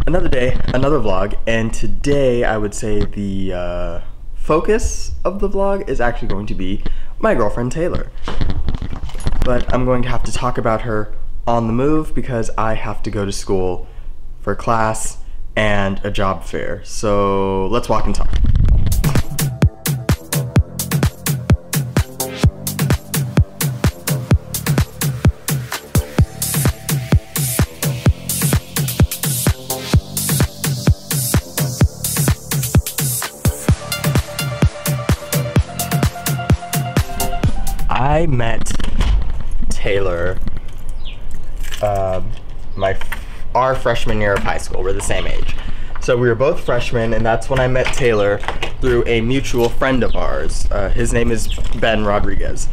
Another day, another vlog, and today I would say the focus of the vlog is actually going to be my girlfriend Taylor. But I'm going to have to talk about her on the move because I have to go to school for class and a job fair. So let's walk and talk. I met Taylor our freshman year of high school. We're the same age. So we were both freshmen, and that's when I met Taylor through a mutual friend of ours. His name is Ben Ramirez.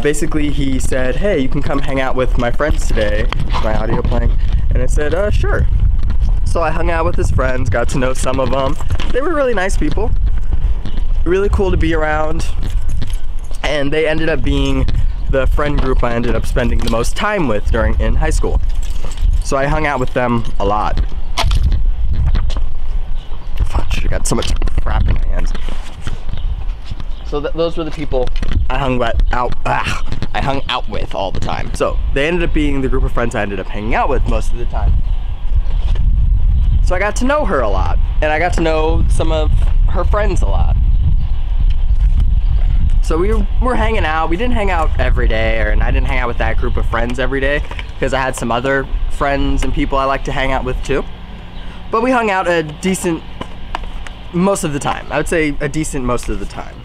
Basically, he said, hey, you can come hang out with my friends today. Is my audio playing? And I said, sure. So I hung out with his friends, got to know some of them. They were really nice people. Really cool to be around. And they ended up being the friend group I ended up spending the most time with in high school. So I hung out with them a lot. Fudge, I got so much crap in my hands. So those were the people I hung out with all the time. So they ended up being the group of friends I ended up hanging out with most of the time. So I got to know her a lot, and I got to know some of her friends a lot. So we were hanging out. We didn't hang out every day, and I didn't hang out with that group of friends every day because I had some other friends and people I like to hang out with too. But we hung out a decent most of the time. I would say a decent most of the time.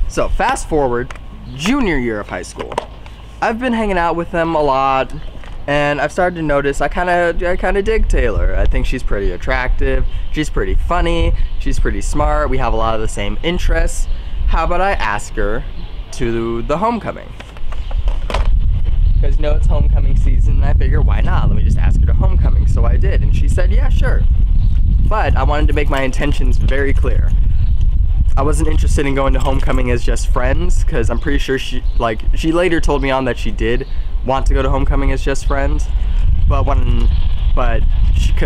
So fast forward, junior year of high school. I've been hanging out with them a lot, and I've started to notice I kind of dig Taylor. I think she's pretty attractive. She's pretty funny. She's pretty smart. We have a lot of the same interests. How about I ask her to the homecoming? Because you know it's homecoming season, and I figure why not? Let me just ask her to homecoming. So I did, and she said, yeah, sure. But I wanted to make my intentions very clear. I wasn't interested in going to homecoming as just friends, because I'm pretty sure she later told me on that she did want to go to homecoming as just friends, because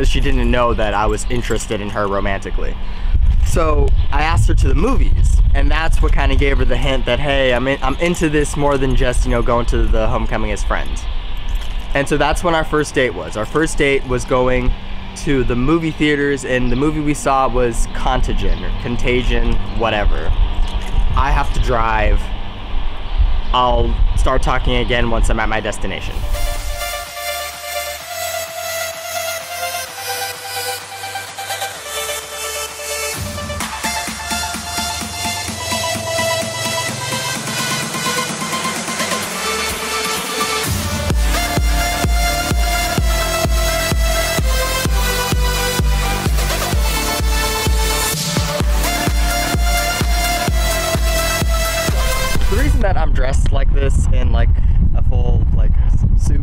she didn't know that I was interested in her romantically. So I asked her to the movies, and that's what kind of gave her the hint that, hey, I'm into this more than just, you know, going to the homecoming as friends. And so that's when our first date was. Our first date was going to the movie theaters, and the movie we saw was Contagion, whatever. I have to drive. I'll start talking again once I'm at my destination. That I'm dressed like this in like a full suit.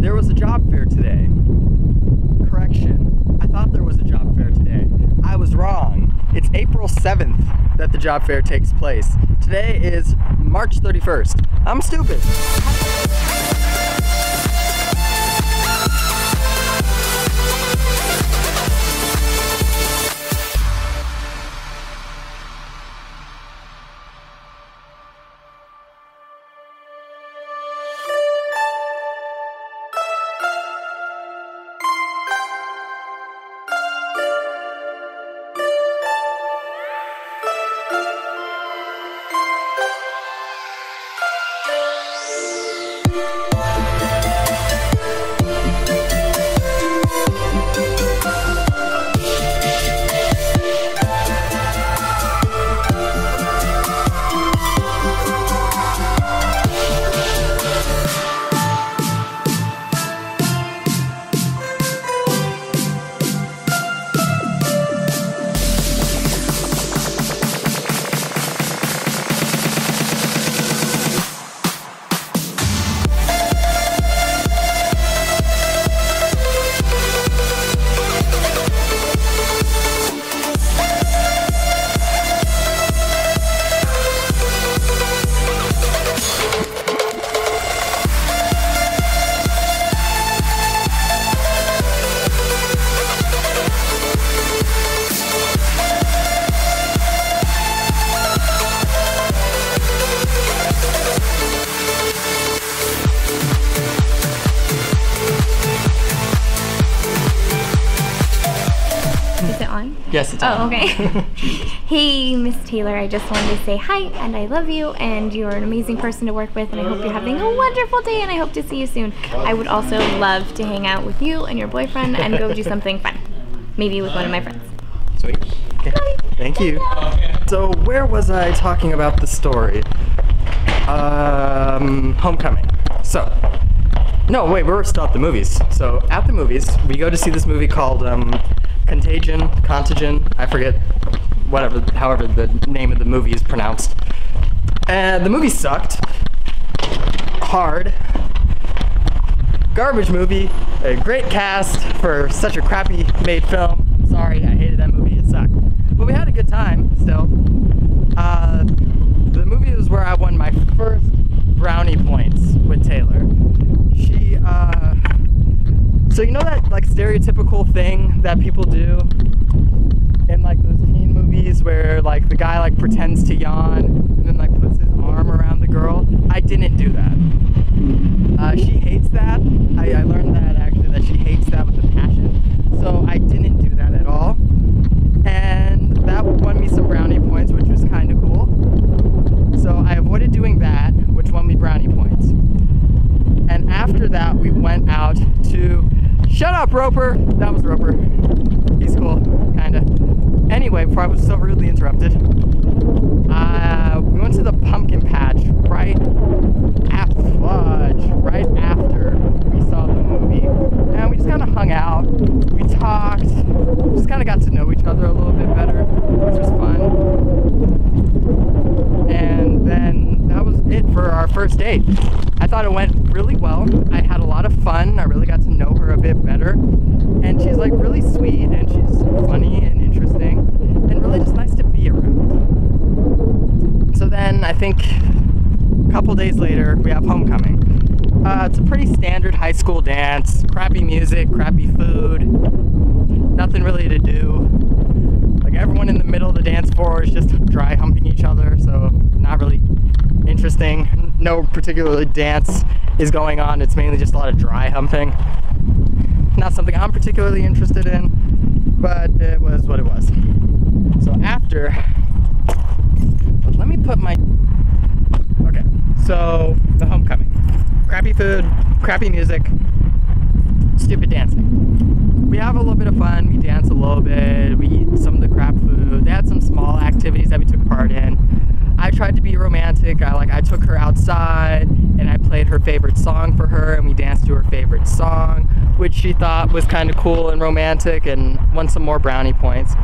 There was a job fair today. Correction, I thought there was a job fair today. I was wrong. It's April 7th that the job fair takes place. Today is March 31st. I'm stupid. Yes, it's on. Oh, okay. Hey, Miss Taylor, I just wanted to say hi and I love you and you're an amazing person to work with and I hope you're having a wonderful day and I hope to see you soon. I would also love to hang out with you and your boyfriend and go do something fun. Maybe with one of my friends. Sweet. Okay. Thank you. So where was I talking about the story? Homecoming. So, no, wait, we're still at the movies. So at the movies, we go to see this movie called Contagion, I forget, however the name of the movie is pronounced. And the movie sucked. Hard. Garbage movie. A great cast for such a crappy made film. Sorry, I hated that movie, it sucked. But we had a good time, still. The movie was where I won my first brownie points with Taylor. She, so you know that like stereotypical thing that people do in like those teen movies where like the guy like pretends to yawn and then like puts his arm around the girl? I didn't do that. She hates that. I learned that actually, that she hates that with a passion. So I didn't do that at all. And that won me some brownie points, which was kind of cool. So I avoided doing that, which won me brownie points. And after that, we went out to... Shut up, Roper! That was Roper. He's cool, kinda. Anyway, before I was so rudely interrupted, we went to the pumpkin patch right after we saw the movie. And we just kind of hung out, we talked, just kind of got to know each other a little bit better, which was fun. And then that was it for our first date. I thought it went really well. I had a lot of fun. I really got to know her a bit better. And she's like really sweet and she's funny and interesting and really just nice to be around. So then I think a couple days later we have homecoming. It's a pretty standard high school dance. Crappy music, crappy food, nothing really to do. Like everyone in the middle of the dance floor is just dry humping each other, so not really interesting. No particular dance is going on. It's mainly just a lot of dry humping. Not something I'm particularly interested in, but it was what it was. So after, let me put my, okay, so the homecoming. Crappy food, crappy music, stupid dancing. We have a little bit of fun, we dance a little bit, we eat some of the crap food. They had some small activities that we took part in. I tried to be romantic. I took her outside and I played her favorite song for her and we danced to her favorite song, which she thought was kind of cool and romantic and won some more brownie points.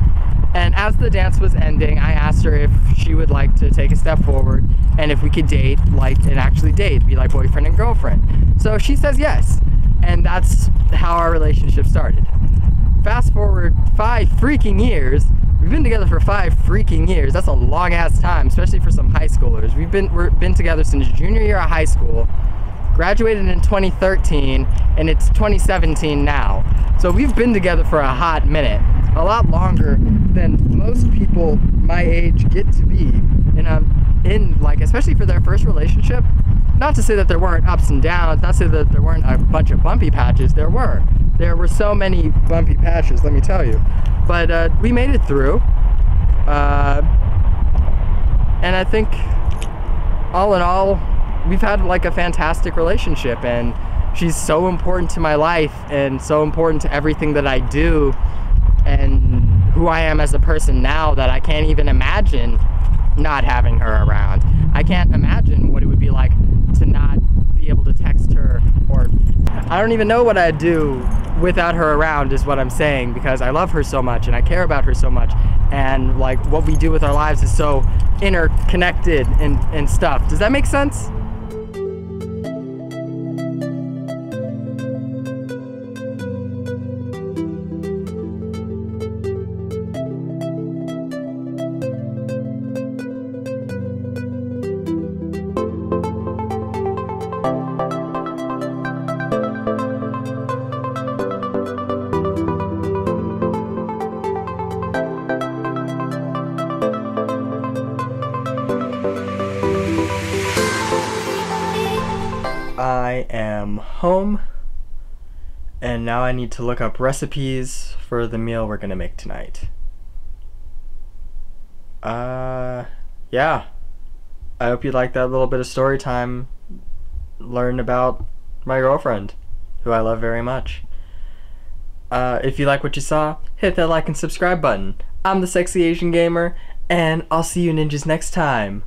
And as the dance was ending, I asked her if she would like to take a step forward and if we could date, and actually date, be like boyfriend and girlfriend. So she says yes, and that's how our relationship started. Fast forward 5 freaking years. We've been together for 5 freaking years. That's a long ass time, especially for some high schoolers. We've been together since junior year of high school, graduated in 2013, and it's 2017 now. So we've been together for a hot minute, a lot longer than most people my age get to be in like, especially for their first relationship. Not to say that there weren't ups and downs, not to say that there weren't a bunch of bumpy patches. There were so many bumpy patches, let me tell you. But we made it through, and I think all in all, we've had like a fantastic relationship, and she's so important to my life and so important to everything that I do and who I am as a person now that I can't even imagine not having her around. I can't imagine what it would be like to not be able to text her, or I don't even know what I'd do without her around, is what I'm saying, because I love her so much and I care about her so much, and like what we do with our lives is so interconnected and stuff. Does that make sense? I am home, and now I need to look up recipes for the meal we're gonna make tonight. Yeah. I hope you liked that little bit of story time. Learn about my girlfriend, who I love very much. If you like what you saw, hit that like and subscribe button. I'm the Sexy Asian Gamer, and I'll see you ninjas next time.